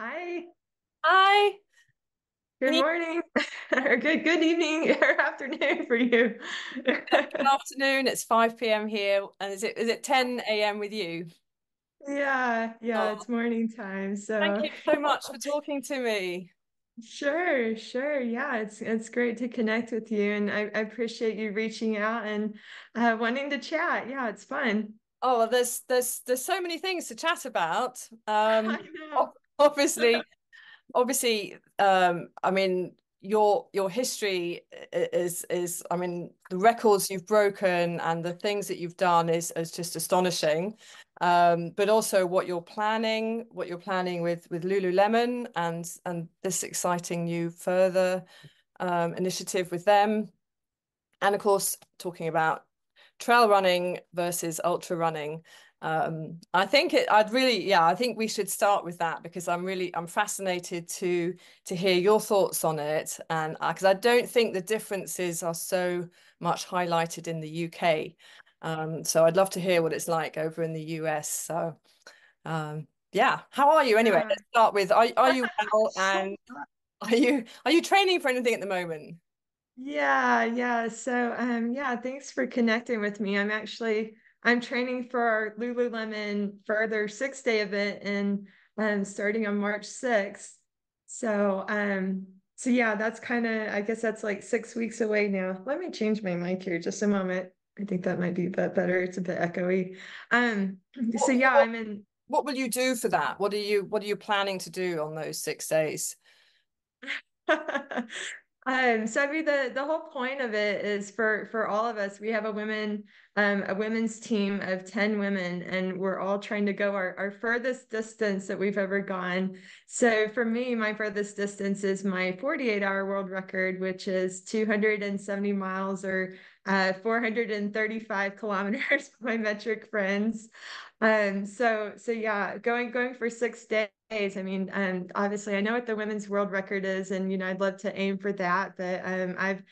Hi, Hi. Can good you morning, or good evening or afternoon for you. good afternoon? It's 5 p.m. here. And is it 10 a.m. with you? Yeah, Oh, it's morning time. thank So you so much for talking to me. sure. Yeah, it's great to connect with you, and I appreciate you reaching out and wanting to chat. Yeah, it's fun. Oh, well, there's so many things to chat about. I know. Obviously, I mean, your history is I mean, the records you've broken and the things that you've done is just astonishing. But also what you're planning with Lululemon and this exciting new further initiative with them. And of course, talking about trail running versus ultra running. I think we should start with that because I'm fascinated to hear your thoughts on it. And because I don't think the differences are so much highlighted in the UK. So I'd love to hear what it's like over in the US. So, yeah, how are you anyway? Yeah. Let's start with, are you well, and are you training for anything at the moment? Yeah. So yeah, thanks for connecting with me. I'm training for our Lululemon Further 6 day event and starting on March 6th. So yeah, that's kind of I guess that's like 6 weeks away now. Let me change my mic here just a moment. I think that might be a bit better. It's a bit echoey. Um so What, yeah, what I'm in. What will you do for that? What are you planning to do on those 6 days? So I mean the whole point of it is for all of us, we have a women's team of 10 women, and we're all trying to go our furthest distance that we've ever gone. So for me, my furthest distance is my 48-hour world record, which is 270 miles or 435 kilometers by metric friends. So yeah, going for 6 days. I mean, obviously I know what the women's world record is, and I'd love to aim for that, but I've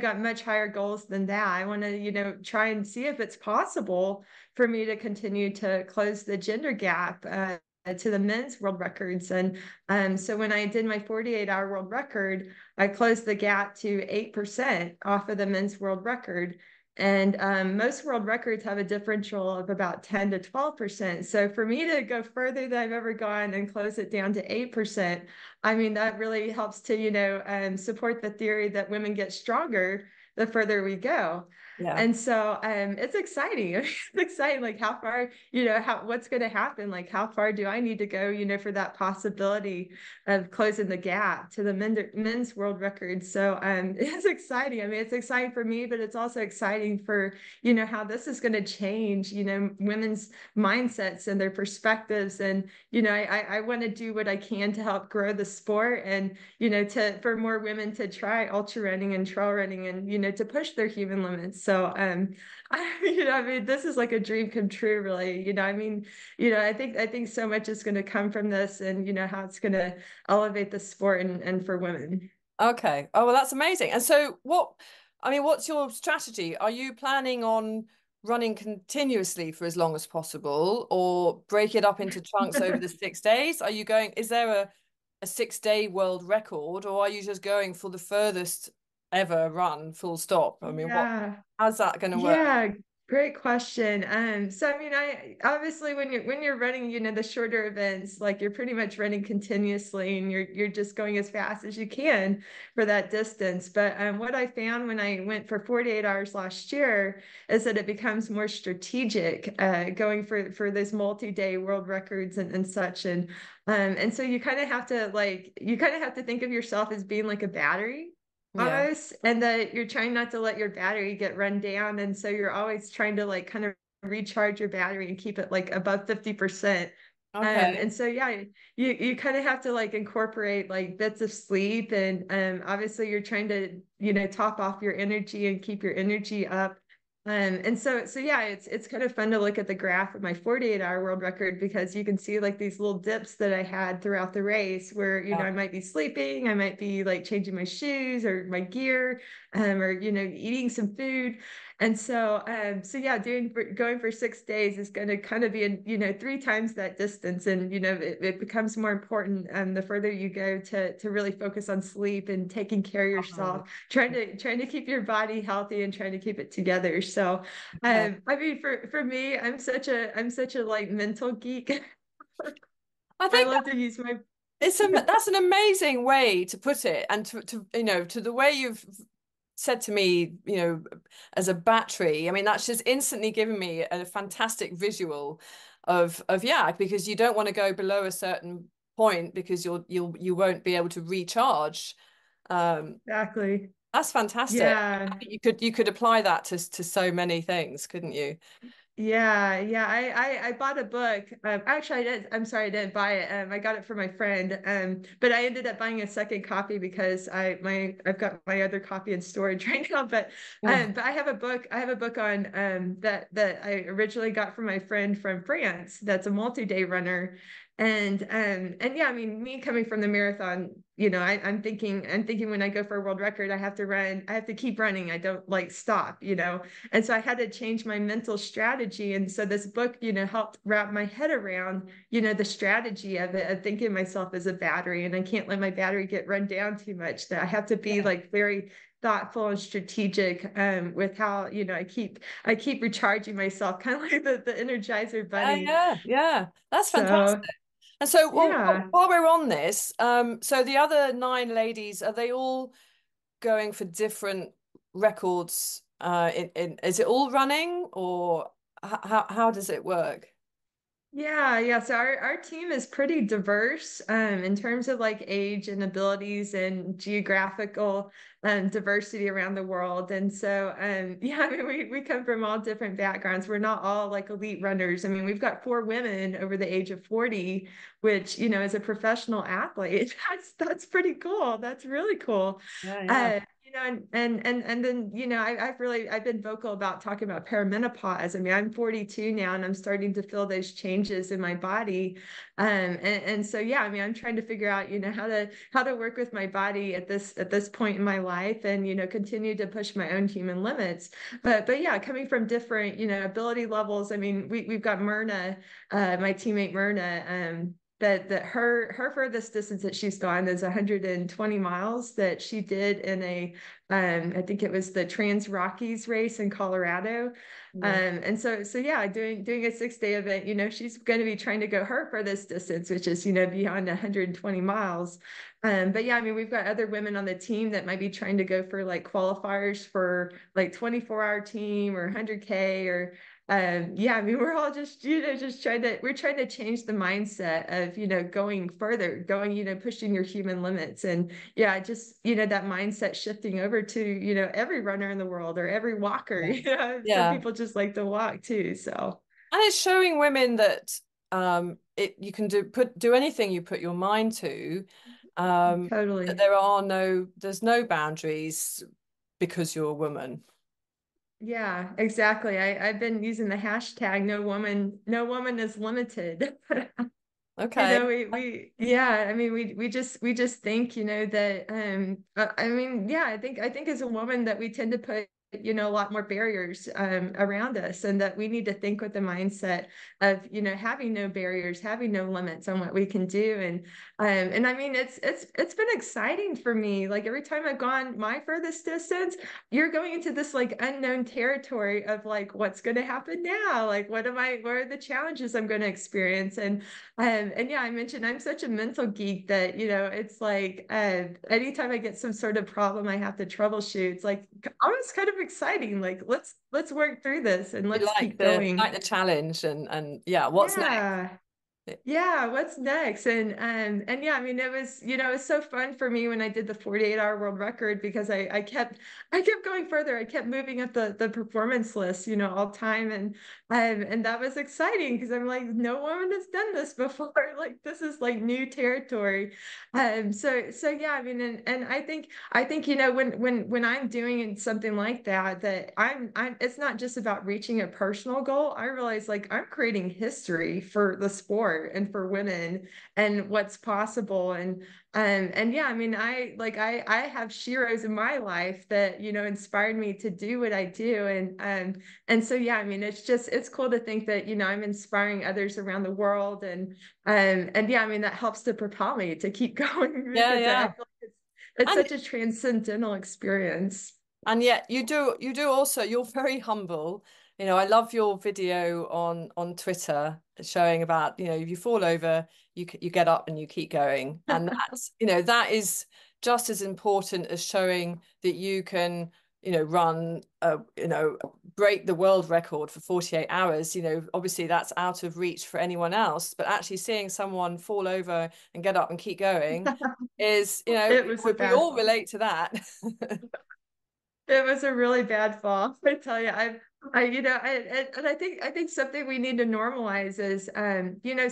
got much higher goals than that. I want to try and see if it's possible for me to continue to close the gender gap to the men's world records. And so when I did my 48-hour world record, I closed the gap to 8% off of the men's world record. And most world records have a differential of about 10 to 12%. So for me to go further than I've ever gone and close it down to 8%, I mean, that really helps to, support the theory that women get stronger the further we go. Yeah. And so it's exciting. It's exciting, like how far, what's going to happen? Like how far do I need to go, for that possibility of closing the gap to the men's world record. So it's exciting. I mean, it's exciting for me, but it's also exciting for, how this is going to change, women's mindsets and their perspectives. And, I want to do what I can to help grow the sport and, for more women to try ultra running and trail running and, to push their human limits. So, I mean, this is like a dream come true, really. I mean, I think so much is going to come from this and, how it's going to elevate the sport and for women. Okay. Oh, well, that's amazing. And so what's your strategy? Are you planning on running continuously for as long as possible or break it up into chunks over the 6 days? Is there a 6 day world record, or are you just going for the furthest ever run, full stop? I mean, Yeah. how's that going to work? Yeah, great question. So I mean, I obviously when you're running, the shorter events, like you're pretty much running continuously and you're just going as fast as you can for that distance. But what I found when I went for 48 hours last year is that it becomes more strategic, going for those multi-day world records and such. And so you kind of have to think of yourself as being like a battery Yeah. almost, and that you're trying not to let your battery get run down. And so you're always trying to like kind of recharge your battery and keep it like above 50%. Okay. And so yeah, you kind of have to like incorporate like bits of sleep and obviously you're trying to, top off your energy and keep your energy up. And so yeah, it's kind of fun to look at the graph of my 48-hour world record because you can see like these little dips that I had throughout the race where, Yeah. I might be sleeping, I might be like changing my shoes or my gear, or, eating some food. And so yeah, going for 6 days is going to kind of be, three times that distance. And, it becomes more important the further you go to really focus on sleep and taking care of Oh, yourself, trying to keep your body healthy and trying to keep it together. So, okay. I mean, for me, I'm such a like mental geek. I I think love to use my, that's an amazing way to put it, and to to the way you've said to me, as a battery. I mean, that's just instantly given me a fantastic visual of yeah, because you don't want to go below a certain point because you won't be able to recharge. Um, exactly. that's fantastic. Yeah. You could apply that to so many things, couldn't you? Yeah, yeah. I bought a book. Actually, I did. I'm sorry, I didn't buy it. I got it from my friend. But I ended up buying a second copy because I've got my other copy in storage right now. Yeah. But I have a book. I have a book on that I originally got from my friend from France. That's a multi-day runner, and yeah, I mean, me coming from the marathon, I'm thinking when I go for a world record, I have to run. I have to keep running. I don't like stop. And so I had to change my mental strategy. And so this book, helped wrap my head around, the strategy of it, of thinking of myself as a battery. And I can't let my battery get run down too much. That I have to be Yeah. like very thoughtful and strategic with how, I keep recharging myself, kind of like the Energizer Yeah, bunny. yeah, yeah. That's fantastic. So And so, well, yeah. while we're on this, so the other nine ladies, are they all going for different records? Is it all running, or how does it work? Yeah, yeah. So our team is pretty diverse in terms of like age and abilities and geographical diversity around the world. And so yeah, I mean we come from all different backgrounds. We're not all like elite runners. I mean, we've got four women over the age of 40, which, as a professional athlete, that's pretty cool. That's really cool. Yeah, yeah. And then, I've been vocal about talking about perimenopause. I mean, I'm 42 now and I'm starting to feel those changes in my body. And so yeah, I mean, I'm trying to figure out, how to work with my body at this point in my life and, continue to push my own human limits. But yeah, coming from different, ability levels. I mean, we've got Myrna, my teammate Myrna, that her furthest distance that she's gone is 120 miles that she did in I think it was the Trans Rockies race in Colorado. Yeah. And so yeah, doing a 6 day event, she's going to be trying to go her furthest distance, which is, beyond 120 miles. But yeah, I mean, we've got other women on the team that might be trying to go for like qualifiers for like 24-hour team or 100K or yeah, I mean, we're all just, we're trying to change the mindset of, going further, pushing your human limits. And yeah, just, that mindset shifting over to, every runner in the world or every walker. Yeah. Some Yeah. people just like to walk too. So And it's showing women that you can do anything you put your mind to. That totally. there's no boundaries because you're a woman. Yeah, exactly. I've been using the hashtag no woman is limited. Okay. Yeah, I mean, we just think, that, I mean, yeah, I think as a woman that we tend to put, a lot more barriers, around us, and that we need to think with the mindset of, having no barriers, having no limits on what we can do. And I mean, it's been exciting for me. Like every time I've gone my furthest distance, you're going into this like unknown territory of like, what's going to happen now? Like, what are the challenges I'm going to experience? And yeah, I mentioned I'm such a mental geek that, it's like anytime I get some sort of problem I have to troubleshoot, it's like almost kind of exciting. Like let's work through this and You let's like keep the going. like the challenge and yeah, what's next? Yeah. Yeah, what's next? And yeah, I mean it was so fun for me when I did the 48-hour world record because I kept going further. I kept moving up the performance list, all time. And that was exciting because I'm like, no woman has done this before. Like this is like new territory. So yeah, I mean, and I think, when I'm doing something like that, that it's not just about reaching a personal goal. I realize like I'm creating history for the sport. sport and for women and what's possible. And yeah, I mean, I have sheroes in my life that, you know, inspired me to do what I do. And so yeah, I mean, it's cool to think that, you know, I'm inspiring others around the world. And yeah, I mean, that helps to propel me to keep going Yeah, because I yeah. feel like it's And such a transcendental experience. yet you do also, you're very humble. You know, I love your video on Twitter showing about, you know, if you fall over, you get up and you keep going. And that's, you know, that is just as important as showing that you can, you know, run you know, break the world record for 48 hours. You know, obviously that's out of reach for anyone else, but actually seeing someone fall over and get up and keep going is, you know, It was a we bad all fall. relate to that. It was a really bad fall. I tell you, you know, and I think something we need to normalize is, you know,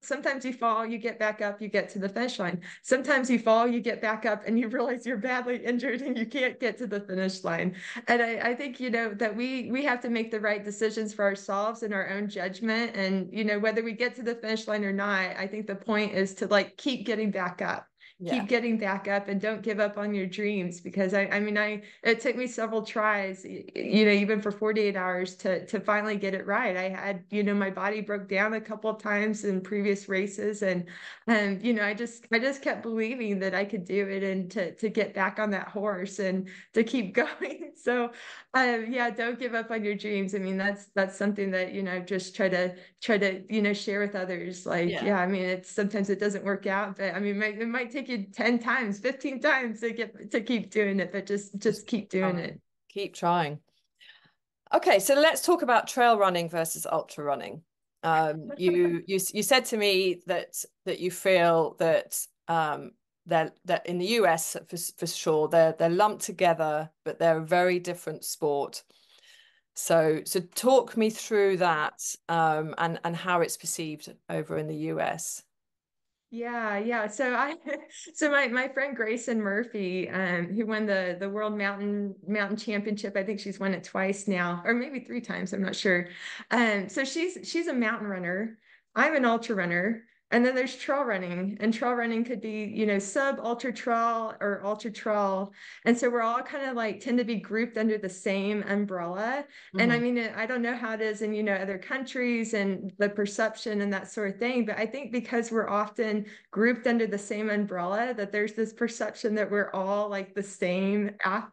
sometimes you fall, you get back up, you get to the finish line. Sometimes you fall, you get back up, and you realize you're badly injured and you can't get to the finish line. And I think, you know, that we have to make the right decisions for ourselves and our own judgment. And, you know, whether we get to the finish line or not, I think the point is to like keep getting back up. Yeah. Keep getting back up and don't give up on your dreams because I mean it took me several tries, you know, even for 48 hours to finally get it right. I had, you know, my body broke down a couple of times in previous races, and you know, I just kept believing that I could do it and to get back on that horse and to keep going. So yeah, don't give up on your dreams. I mean, that's something that, you know, just try to, you know, share with others. Like, Yeah. yeah, I mean, it's sometimes it doesn't work out, but I mean, it might take you 10 times, 15 times to keep doing it, but just Just keep keep doing trying. it. Keep trying. Okay, so let's talk about trail running versus ultra running. You said to me that you feel that that in the US for sure they're lumped together, but they're a very different sport. So talk me through that and how it's perceived over in the US. Yeah, yeah. So so my friend Grayson Murphy, who won the World Mountain Championship. I think she's won it twice now, or maybe three times. I'm not sure. So she's a mountain runner. I'm an ultra runner. And then there's trail running, and trail running could be, you know, sub ultra trail or ultra trail. And so we're all kind of like tend to be grouped under the same umbrella. And I Mhm. mean, I don't know how it is in, you know, other countries and the perception and that sort of thing, but I think because we're often grouped under the same umbrella, that there's this perception that we're all like the same athlete.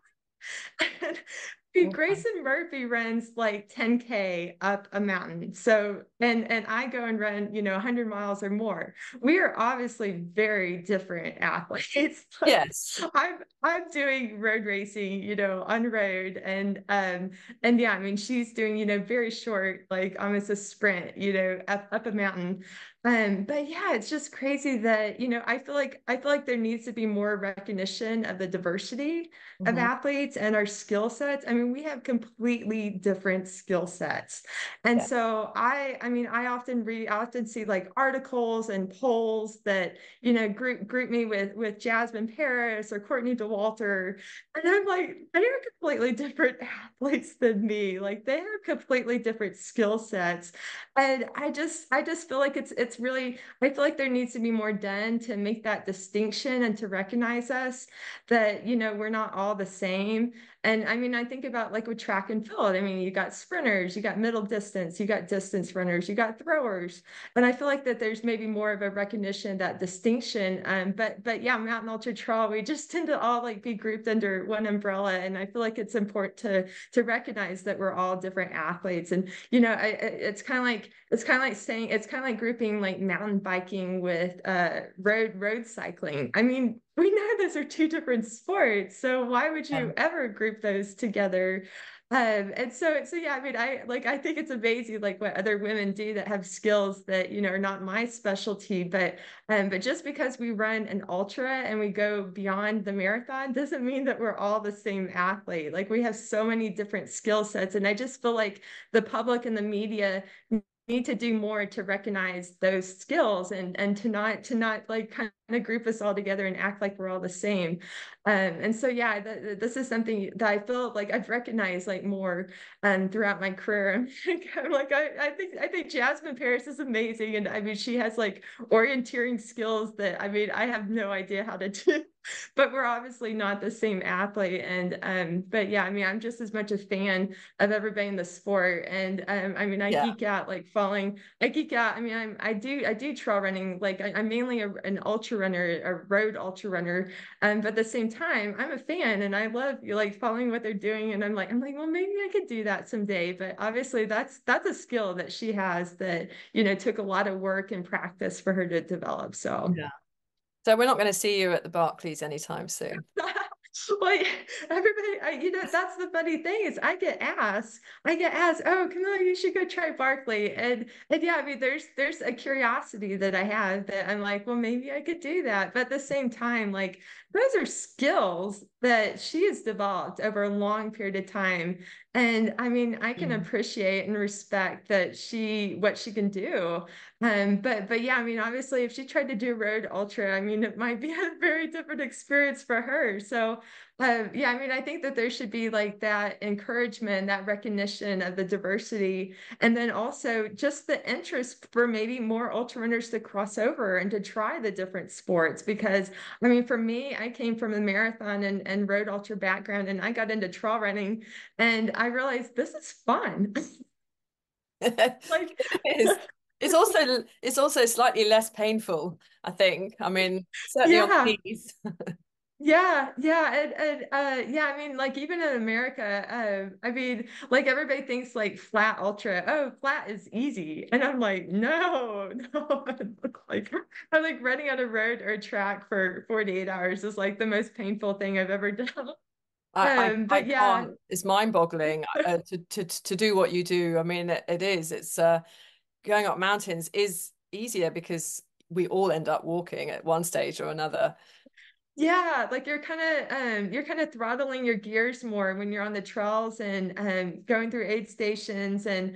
Okay. Grayson Murphy runs like 10K up a mountain. So, and I go and run, you know, 100 miles or more. We are obviously very different athletes. Like Yes. I'm doing road racing, you know, on road, and yeah, I mean, she's doing, you know, very short, like almost a sprint, you know, up a mountain. But yeah, it's just crazy that, you know, I feel like there needs to be more recognition of the diversity of Mhm. athletes and our skill sets. I mean, we have completely different skill sets. And Yeah. so I mean, I often see like articles and polls that, you know, group me with Jasmine Paris or Courtney Dauwalter. And I'm like, they are completely different athletes than me. Like they have completely different skill sets. And I just feel like it's really, I feel like there needs to be more done to make that distinction and to recognize us that, you know, we're not all the same. And I mean, I think about like with track and field. I mean, you got sprinters, you got middle distance, you got distance runners, you got throwers. And I feel like that there's maybe more of a recognition, that distinction. But yeah, mountain ultra trail, we just tend to all like be grouped under one umbrella. And I feel like it's important to recognize that we're all different athletes. And you know, it's kind of like saying it's kind of like grouping like mountain biking with road cycling. I mean, we know those are two different sports, so why would Yeah. you ever group those together? And so yeah, I mean, I think it's amazing like what other women do that have skills that, you know, are not my specialty, but just because we run an ultra and we go beyond the marathon doesn't mean that we're all the same athlete. Like we have so many different skill sets, and I just feel like the public and the media need to do more to recognize those skills and to not like kind of group us all together and act like we're all the same. And so, yeah, this is something that I feel like I've recognized like more throughout my career. I'm like, I think Jasmine Paris is amazing. And I mean, she has like orienteering skills that I mean, I have no idea how to do. But we're obviously not the same athlete. And but yeah, I mean, I'm just as much a fan of everybody in the sport. And I mean, I Yeah. geek out like following. I geek out. I mean, I do trail running. Like I'm mainly an ultra runner, a road ultra runner. But at the same time, I'm a fan and I love like following what they're doing. And I'm like, well, maybe I could do that someday. But obviously, that's a skill that she has that took a lot of work and practice for her to develop. So. Yeah. So we're not going to see you at the Barclays anytime soon. Well, everybody, that's the funny thing is I get asked, oh, Camilla, you should go try Barkley. And yeah, I mean, there's a curiosity that I have that I'm like, well, maybe I could do that. But at the same time, like those are skills that she has developed over a long period of time. And I mean, I can appreciate and respect that what she can do. But yeah, I mean, obviously, if she tried to do road ultra, I mean, it might be a very different experience for her. So, yeah, I mean, I think that there should be like that encouragement, that recognition of the diversity, and then also just the interest for maybe more ultra runners to cross over and to try the different sports. Because, I mean, for me, I came from a marathon and road ultra background, and I got into trail running, and I realized this is fun. Like, It is. It's also slightly less painful, I think. I mean, certainly on yeah. the knees. Yeah, and yeah, I mean, like even in America, I mean, like everybody thinks like flat ultra, oh, flat is easy, and I'm like, no, no, like I'm like running on a road or a track for 48 hours is like the most painful thing I've ever done. I But yeah, can't. It's mind-boggling to do what you do. I mean, it is. It's going up mountains is easier because we all end up walking at one stage or another. yeah, like you're kind of throttling your gears more when you're on the trails and going through aid stations and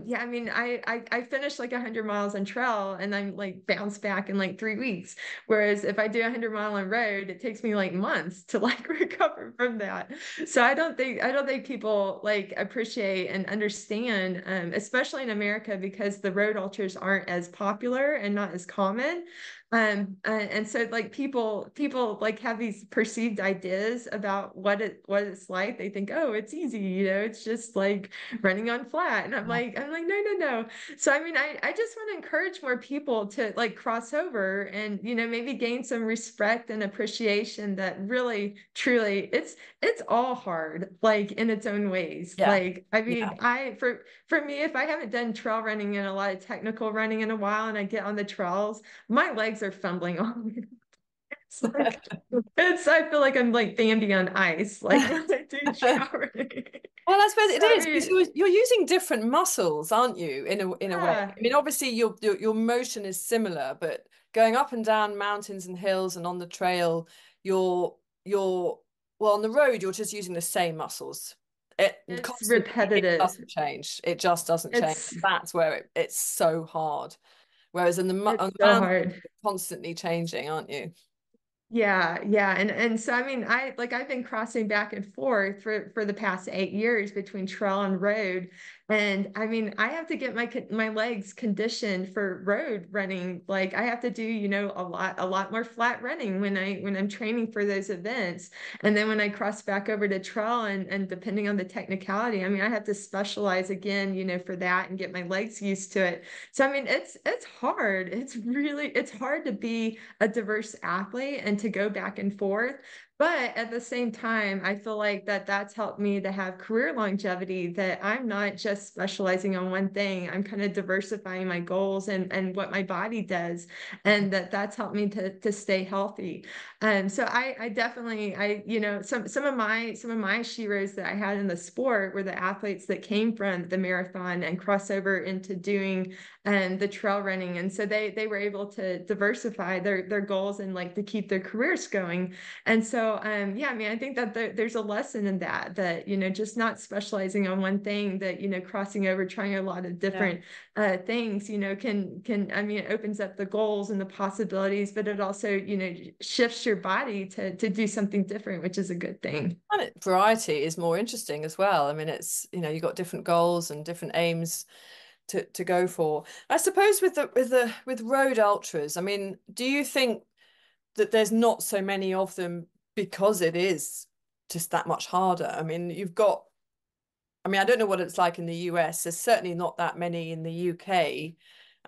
yeah, I mean I finished like 100 miles on trail and I'm like bounced back in like 3 weeks. Whereas if I do 100 mile on road, it takes me like months to like recover from that. So I don't think people like appreciate and understand, especially in America because the road ultras aren't as popular and not as common. And so like people like have these perceived ideas about what it's like. They think, oh, it's easy, it's just like running on flat. And I'm like, no, no, no. So I mean, I just want to encourage more people to like cross over and maybe gain some respect and appreciation that really, truly it's all hard, like in its own ways. Yeah, Like, I yeah. mean, for me, if I haven't done trail running and a lot of technical running in a while and I get on the trails, my legs are fumbling on me. It's like I feel like I'm like Bambi on ice, like when I do showering. Well, I suppose So it I is because mean, you're using different muscles, aren't you? In a way. yeah, I mean, obviously your motion is similar, but going up and down mountains and hills and on the trail, you're well on the road, you're just using the same muscles. It it's constantly it repetitive. doesn't change. It just doesn't change. It's That's where it's so hard. Whereas on it's the so mountain, hard. you're constantly changing, aren't you? Yeah, yeah. And so I mean I've been crossing back and forth for the past 8 years between trail and road. And I mean I have to get my legs conditioned for road running. Like I have to do, a lot more flat running when I'm training for those events. And then when I cross back over to trail and depending on the technicality, I mean I have to specialize again, for that and get my legs used to it. So I mean it's hard. It's hard to be a diverse athlete and to go back and forth. But at the same time, I feel like that's helped me to have career longevity, that I'm not just specializing on one thing. I'm kind of diversifying my goals and what my body does. And that's helped me to stay healthy. So I definitely, some of my sheroes that I had in the sport were the athletes that came from the marathon and crossover into doing the trail running. And so they were able to diversify their goals and like to keep their careers going. And so yeah, I mean, I think that there's a lesson in that just not specializing on one thing that crossing over, trying a lot of Yeah. different things, I mean, it opens up the goals and the possibilities, but it also, shifts your body to do something different, which is a good thing. And variety is more interesting as well. I mean, it's, you've got different goals and different aims to go for. I suppose with road ultras, I mean, do you think that there's not so many of them because it is just that much harder? I mean, I don't know what it's like in the US. There's certainly not that many in the UK.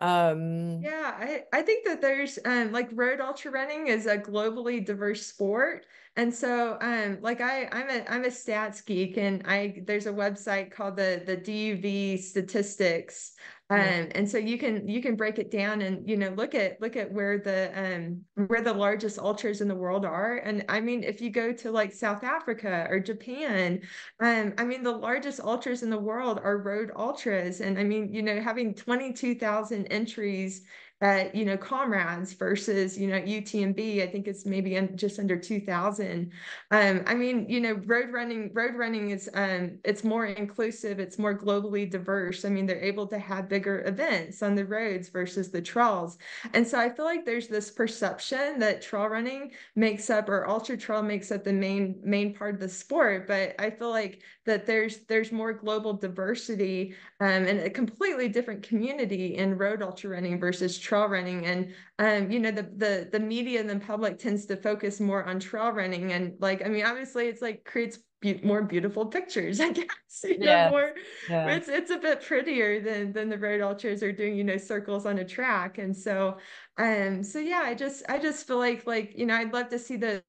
Um, Yeah, I think that there's like road ultra running is a globally diverse sport. And so like I'm a stats geek, and I there's a website called the DUV statistics. yeah, And so you can break it down and look at where the largest ultras in the world are. And I mean, if you go to like South Africa or Japan, I mean, the largest ultras in the world are road ultras. And I mean, having 22,000 entries at, comrades versus, UTMB, I think it's maybe just under 2,000. I mean, road running is, it's more inclusive, it's more globally diverse. I mean, they're able to have bigger events on the roads versus the trails. And so I feel like there's this perception that trail running makes up, or ultra trail makes up the main part of the sport, but I feel like that there's more global diversity, and a completely different community in road ultra running versus trail running. And the media and the public tends to focus more on trail running, and like, I mean, obviously it's like creates more beautiful pictures, I guess, yeah, more, yeah. it's a bit prettier than the road ultras are doing, circles on a track. And so yeah, I just feel like, I'd love to see the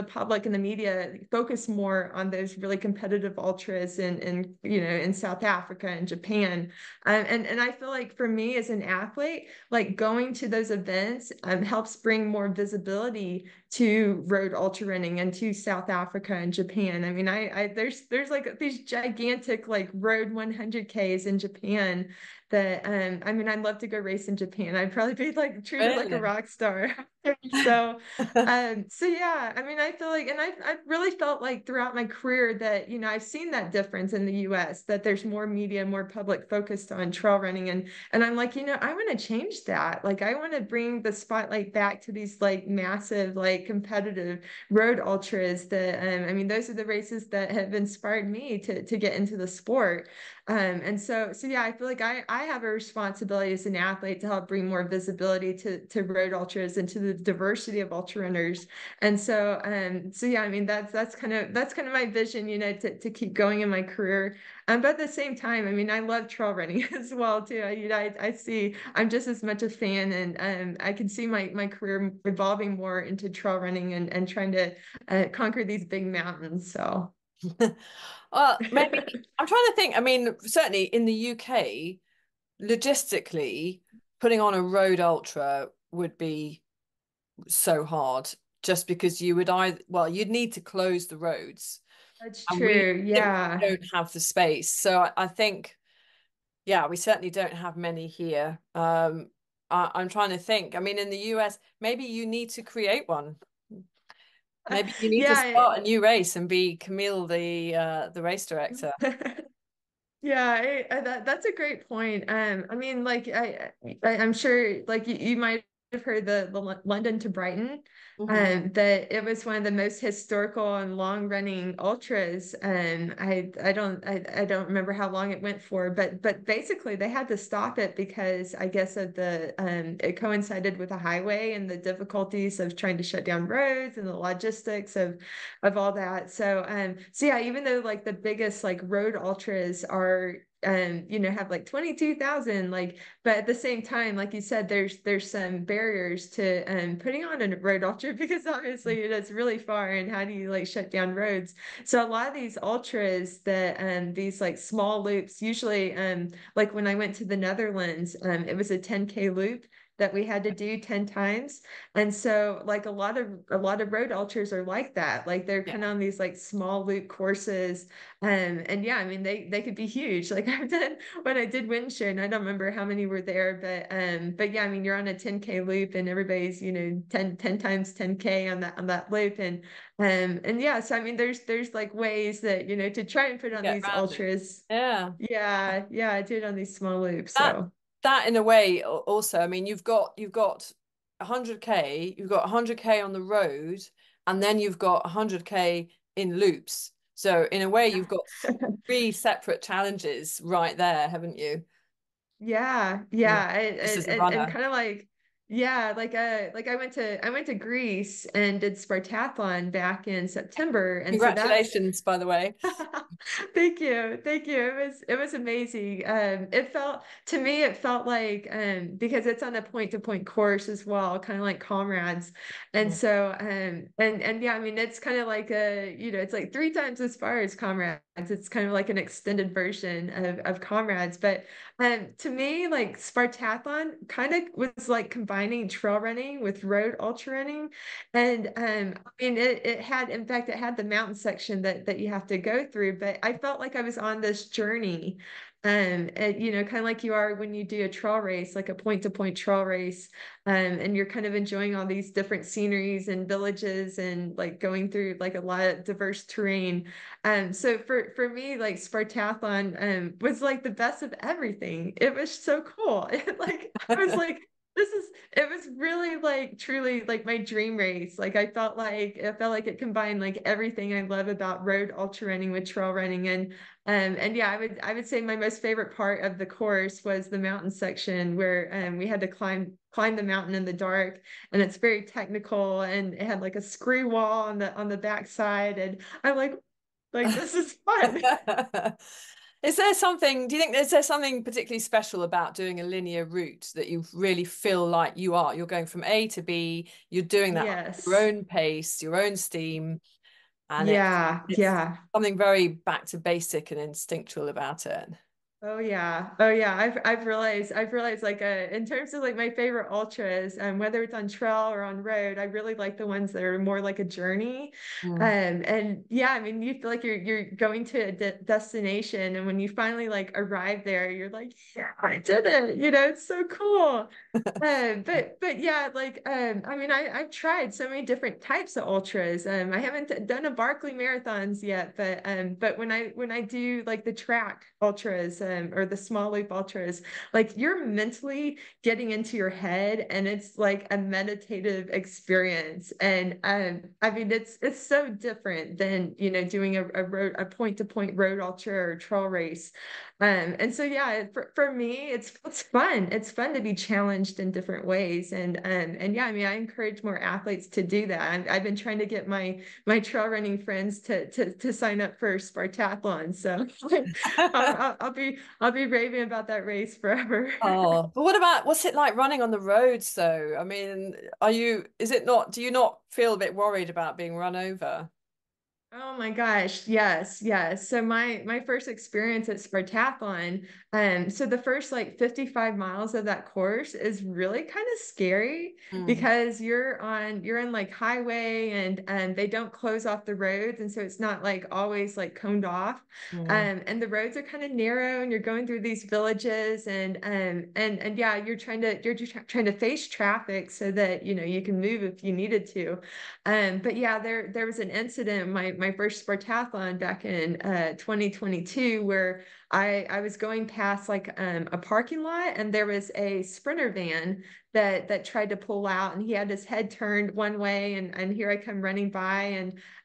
public and the media focus more on those really competitive ultras in South Africa and Japan. And I feel like for me as an athlete, like going to those events helps bring more visibility to road ultra running and to South Africa and Japan. I mean, there's like these gigantic like road 100Ks in Japan that I mean, I'd love to go race in Japan. I'd probably be like treated like a Really? rock star. So so yeah, I mean, I feel like, and I've really felt like throughout my career that, I've seen that difference in the US, that there's more media, more public focused on trail running. And I'm like, I want to change that. Like, I want to bring the spotlight back to these like massive, like competitive road ultras that, I mean, those are the races that have inspired me to get into the sport. And so yeah, I feel like I have a responsibility as an athlete to help bring more visibility to road ultras and to the diversity of ultra runners. And so yeah, I mean, that's kind of my vision, to keep going in my career. But at the same time, I mean, I love trail running as well too. I see I'm just as much a fan, and I can see my career evolving more into trail running and trying to conquer these big mountains. So Well, maybe I'm trying to think. I mean, certainly in the UK, logistically, putting on a road ultra would be so hard just because you would you'd need to close the roads, that's and we true. simply Yeah. don't have the space. So I think, yeah, we certainly don't have many here. I'm trying to think. I mean, in the US, maybe you need to create one. Maybe you need to Yeah. start a new race and be Camille, the race director. Yeah, that's a great point. I mean, like I'm sure, like you might have heard the London to Brighton, Mhm. that it was one of the most historical and long running ultras. I don't remember how long it went for, but basically they had to stop it because I guess of the it coincided with a highway and the difficulties of trying to shut down roads and the logistics of all that. So yeah, even though like the biggest like road ultras are have like 22,000, like, but at the same time, like you said, there's some barriers to putting on a road ultra because obviously it's really far, and how do you like shut down roads? So a lot of these ultras that these like small loops, usually like when I went to the Netherlands, it was a 10K loop that we had to do 10 times. And so like a lot of road ultras are like that. Like they're Yeah. kind of on these like small loop courses. And yeah, I mean they could be huge. Like I've done when I did Windshare, I don't remember how many were there, but yeah, I mean you're on a 10K loop and everybody's, 10 times 10K on that loop. And yeah, so I mean there's like ways that, to try and put on Get these around it. ultras. Yeah. Yeah, I did on these small loops. That So that in a way also, I mean, you've got 100K, you've got 100K on the road, and then you've got 100K in loops. So in a way, you've got three separate challenges right there, haven't you? yeah, Yeah. yeah, Just as a and runner. kind of like yeah, like I went to Greece and did Spartathlon back in September, and so that's Congratulations, by the way. Thank you. Thank you. It was amazing. It felt like because it's on a point-to-point course as well, kind of like comrades. And Mm. so and yeah, I mean it's kind of like it's like three times as far as comrades. It's kind of like an extended version of comrades. But to me, like Spartathlon kind of was like combining trail running with road ultra running. And I mean, it had, in fact, it had the mountain section that you have to go through. But I felt like I was on this journey, kind of like you are when you do a trail race, like a point-to-point trail race, and you're kind of enjoying all these different sceneries and villages and like going through like a lot of diverse terrain. So for me, like Spartathlon, was like the best of everything. It was so cool. I was like it was really like truly like my dream race. Like I felt like it combined like everything I love about road ultra running with trail running. And yeah, I would say my most favorite part of the course was the mountain section where we had to climb the mountain in the dark, and it's very technical, and it had like a screw wall on the backside, and I'm like this is fun. Is there something, do you think, is there something particularly special about doing a linear route that you really feel like you're going from A to B, you're doing that at your Yes. own pace, your own steam, and Yeah, it's yeah. something very back to basic and instinctual about it? Oh yeah. Oh yeah. I've realized like in terms of like my favorite ultras, whether it's on trail or on road, I really like the ones that are more like a journey. Mm. And yeah, I mean you feel like you're going to a destination, and when you finally like arrive there, you're like, yeah, I did it. It's so cool. But yeah, like I mean I've tried so many different types of ultras. I haven't done a Barkley marathons yet, but when I do like the track ultras or the small loop ultras, like you're mentally getting into your head, and it's like a meditative experience. And I mean it's so different than doing a point-to-point road ultra or trail race. And so yeah, for me, it's fun. It's fun to be challenged in different ways. And yeah, I mean, I encourage more athletes to do that. I've been trying to get my trail running friends to sign up for Spartathlon. So I'll be raving about that race forever. Oh, but what's it like running on the roads though? I mean, is it not, do you not feel a bit worried about being run over? Oh my gosh, yes, yes. So my first experience at Spartathlon, so the first like 55 miles of that course is really kind of scary Mm, because you're in like highway, and they don't close off the roads, and so it's not like always like coned off. mm. And the roads are kind of narrow, and you're going through these villages, and yeah, you're trying to face traffic so that you can move if you needed to. But yeah, there was an incident my first Spartathlon back in 2022 where I was going past like a parking lot, and there was a sprinter van that tried to pull out, and he had his head turned one way, and here I come running by,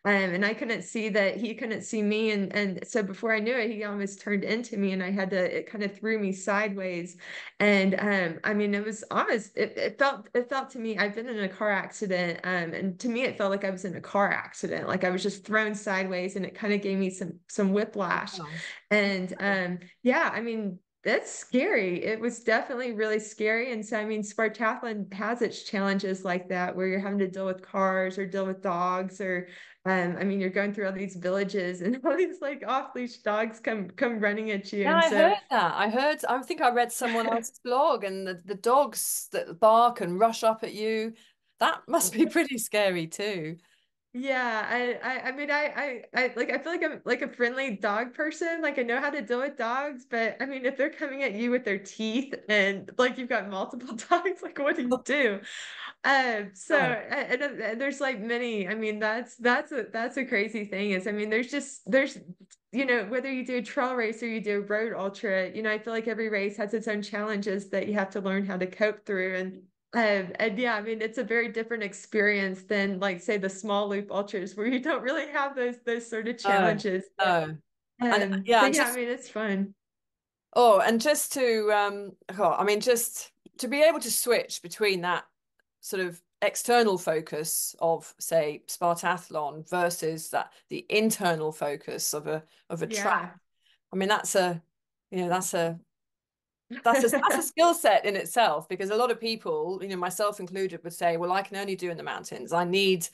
and I couldn't see that he couldn't see me, and so before I knew it, he almost turned into me, and it kind of threw me sideways. And I mean it felt to me, I've been in a car accident, and to me it felt like I was in a car accident, like I was just thrown sideways, and it kind of gave me some whiplash. Wow. And yeah, I mean That's scary. It was definitely really scary. And so, I mean, Spartathlon has its challenges like that, where you're having to deal with cars or deal with dogs, or, I mean, you're going through all these villages and all these like off-leash dogs come running at you. Yeah, And I so, heard that. I think I read someone else's blog, and the dogs that bark and rush up at you, that must be pretty scary too. yeah, I mean, like, I feel like I'm like a friendly dog person. Like, I know how to deal with dogs, but I mean, if they're coming at you with their teeth and like you've got multiple dogs, like, what do you do? No. And there's like many. I mean, that's a crazy thing. Is I mean, there's whether you do a trail race or you do a road ultra, I feel like every race has its own challenges that you have to learn how to cope through. And yeah, I mean, it's a very different experience than like say the small loop ultras where you don't really have those sort of No, challenges. no. And yeah, But and yeah, I just mean, it's fun. and just to I mean, just to be able to switch between that sort of external focus of, say, Spartathlon versus that the internal focus of a track. Yeah. I mean, that's a that's a that's a skill set in itself, because a lot of people, myself included, would say, well, I can only do in the mountains. I need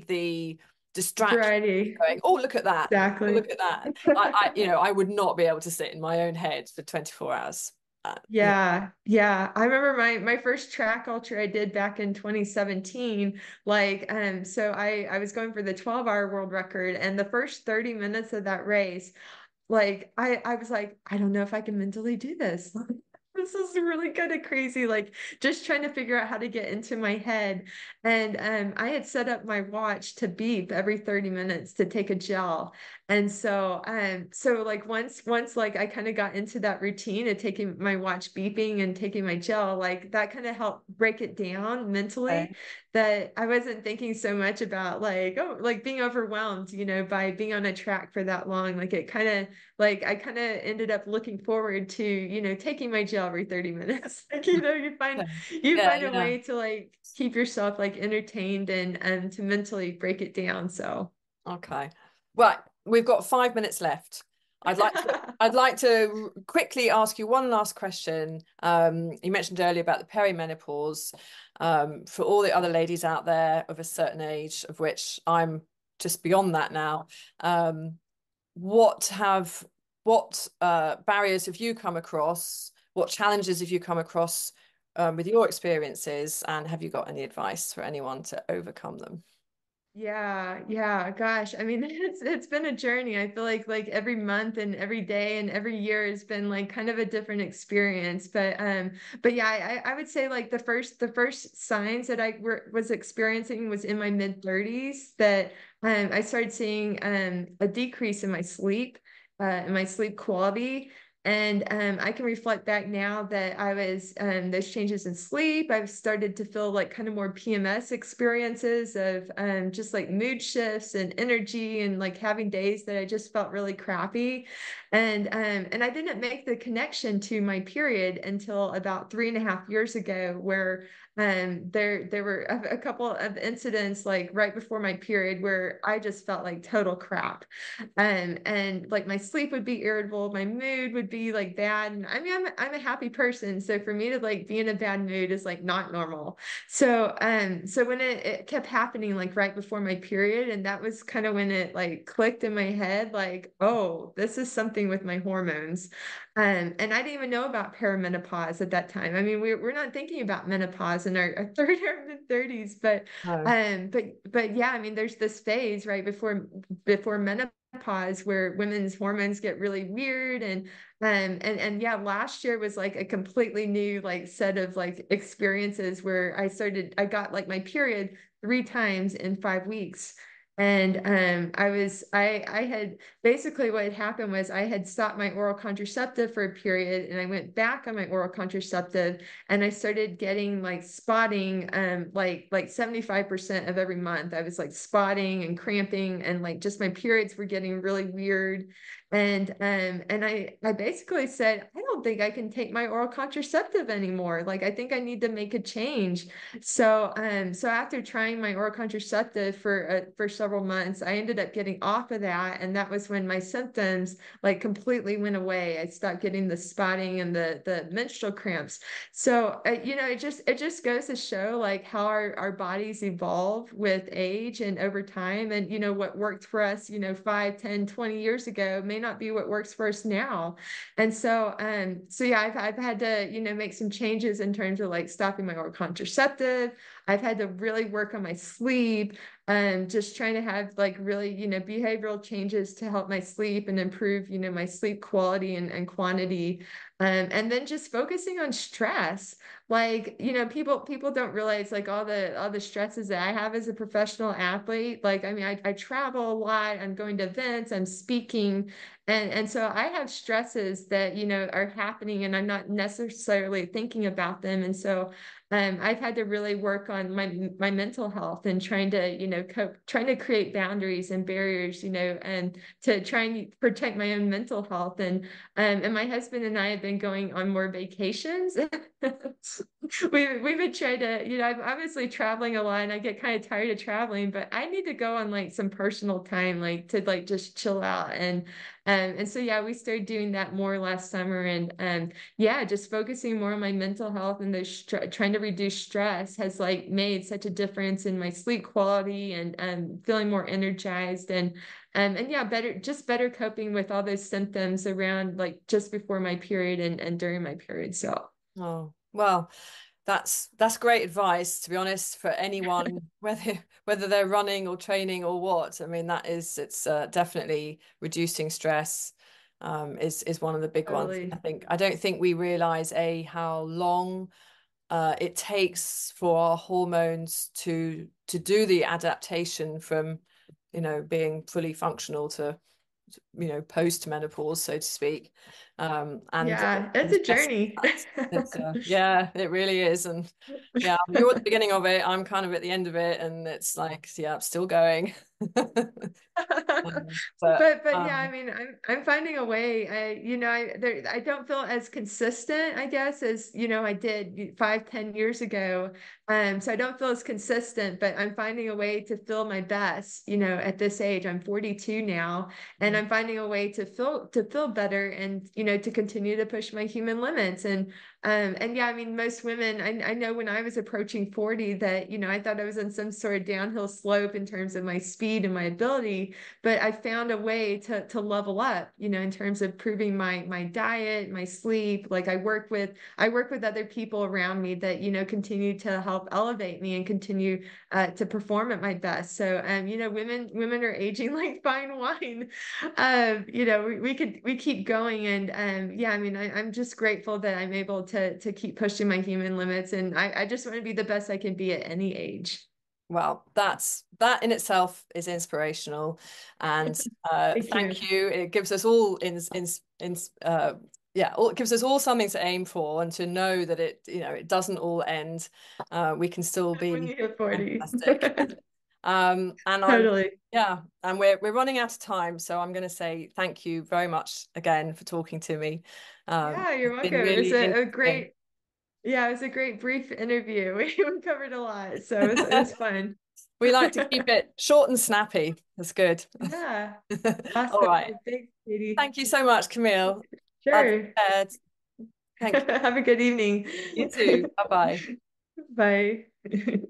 the distraction Variety. going, oh, look at that. Oh, Exactly. look at that. I would not be able to sit in my own head for 24 hours. Yeah. Yeah, yeah. I remember my first track ultra I did back in 2017. Like, so I was going for the 12-hour world record, and the first 30 minutes of that race, like I was like, I don't know if I can mentally do this. This is really kind of crazy, like just trying to figure out how to get into my head. And I had set up my watch to beep every 30 minutes to take a gel. And so like once like I kind of got into that routine of taking my watch beeping and taking my gel, like that kind of helped break it down mentally, Okay. that I wasn't thinking so much about like, oh, like being overwhelmed, by being on a track for that long. Like it kind of like I kind of ended up looking forward to, taking my gel every 30 minutes. Like, you find Okay. you Yeah, find a yeah. way to like keep yourself like entertained and to mentally break it down. So Okay. Right. We've got 5 minutes left. I'd like to quickly ask you one last question. You mentioned earlier about the perimenopause. For all the other ladies out there of a certain age, of which I'm just beyond that now, um, what barriers have you come across? What challenges have you come across with your experiences, and have you got any advice for anyone to overcome them? Yeah, yeah, gosh. I mean, it's been a journey. I feel like every month and every day and every year has been like kind of a different experience. But yeah, I would say like the first signs that was experiencing was in my mid 30s, that I started seeing a decrease in my sleep quality. And I can reflect back now that I was those changes in sleep. I've started to feel like kind of more PMS experiences of just like mood shifts and energy, and like having days that I just felt really crappy. And I didn't make the connection to my period until about 3.5 years ago, where there were a couple of incidents like right before my period where I just felt like total crap. And like my sleep would be irritable, my mood would be like bad. And I mean, I'm a happy person, so for me to like be in a bad mood is like not normal. So when it kept happening like right before my period, and that was kind of when it like clicked in my head, like, oh, this is something with my hormones. And I didn't even know about perimenopause at that time. I mean, we're not thinking about menopause in our 30 or mid 30s, No. but yeah, I mean, there's this phase right before menopause where women's hormones get really weird. And yeah, last year was like a completely new like set of like experiences where I got like my period 3 times in 5 weeks. And I had basically what had happened was I had stopped my oral contraceptive for a period, and I went back on my oral contraceptive, and I started getting like spotting like 75% of every month. I was like spotting and cramping, and like just my periods were getting really weird. And I basically said, I don't think I can take my oral contraceptive anymore. Like I think I need to make a change. So after trying my oral contraceptive for several months, I ended up getting off of that, and that was when my symptoms like completely went away. I stopped getting the spotting and the menstrual cramps. So it just goes to show like how our bodies evolve with age and over time, and what worked for us 5, 10, 20 years ago may not be what works for us now. And so yeah, I've had to make some changes in terms of like stopping my oral contraceptive. I've had to really work on my sleep, just trying to have like really behavioral changes to help my sleep and improve my sleep quality and quantity. And then just focusing on stress. Like people don't realize like all the stresses that I have as a professional athlete. Like I mean, I travel a lot, I'm going to events, I'm speaking, and so I have stresses that are happening and I'm not necessarily thinking about them. And so I've had to really work on my mental health and trying to cope, trying to create boundaries and barriers, and to try and protect my own mental health. And my husband and I have been going on more vacations. We've been trying to, I'm obviously traveling a lot and I get kind of tired of traveling, but I need to go on like some personal time, like to like just chill out. And so yeah, we started doing that more last summer. And yeah, just focusing more on my mental health and trying to reduce stress has like made such a difference in my sleep quality and feeling more energized and yeah, better coping with all those symptoms around like just before my period and during my period. So Oh, well, that's great advice, to be honest, for anyone, whether they're running or training or what. I mean, it's definitely reducing stress is one of the big ones. totally. I don't think we realize how long it takes for our hormones to do the adaptation from being fully functional to post menopause, so to speak. And Yeah, it's a journey. yeah, it really is. And yeah, you're at the beginning of it, I'm kind of at the end of it, and it's like, yeah, I'm still going. But But yeah, I mean, I'm finding a way. I don't feel as consistent, I guess, as I did 5, 10 years ago. So I don't feel as consistent, but I'm finding a way to feel my best, at this age. I'm 42 now, and I'm finding a way to feel better and to continue to push my human limits. And yeah, I mean, most women, I know when I was approaching 40 that, I thought I was on some sort of downhill slope in terms of my speed and my ability, but I found a way to level up, in terms of improving my diet, my sleep. Like I work with other people around me that, continue to help elevate me and continue to perform at my best. So women are aging like fine wine. We keep going, and yeah, I mean, I'm just grateful that I'm able to keep pushing my human limits, and I just want to be the best I can be at any age. well, that in itself is inspirational, and Thank you. thank you. It gives us all in yeah, it gives us all something to aim for, and to know that it doesn't all end. We can still When be you hit 40. fantastic. And Totally. yeah, and we're running out of time, so I'm going to say thank you very much again for talking to me. Yeah, you're It's been welcome. It was really a interesting. great, yeah, it was a great brief interview. We covered a lot, so it was fun. We like to keep it short and snappy. That's good. Yeah, All awesome. right. Thanks, Katie. Thank you so much, Camille. That's Sure. it. Thank you. Have a good evening. You too. Bye bye. Bye.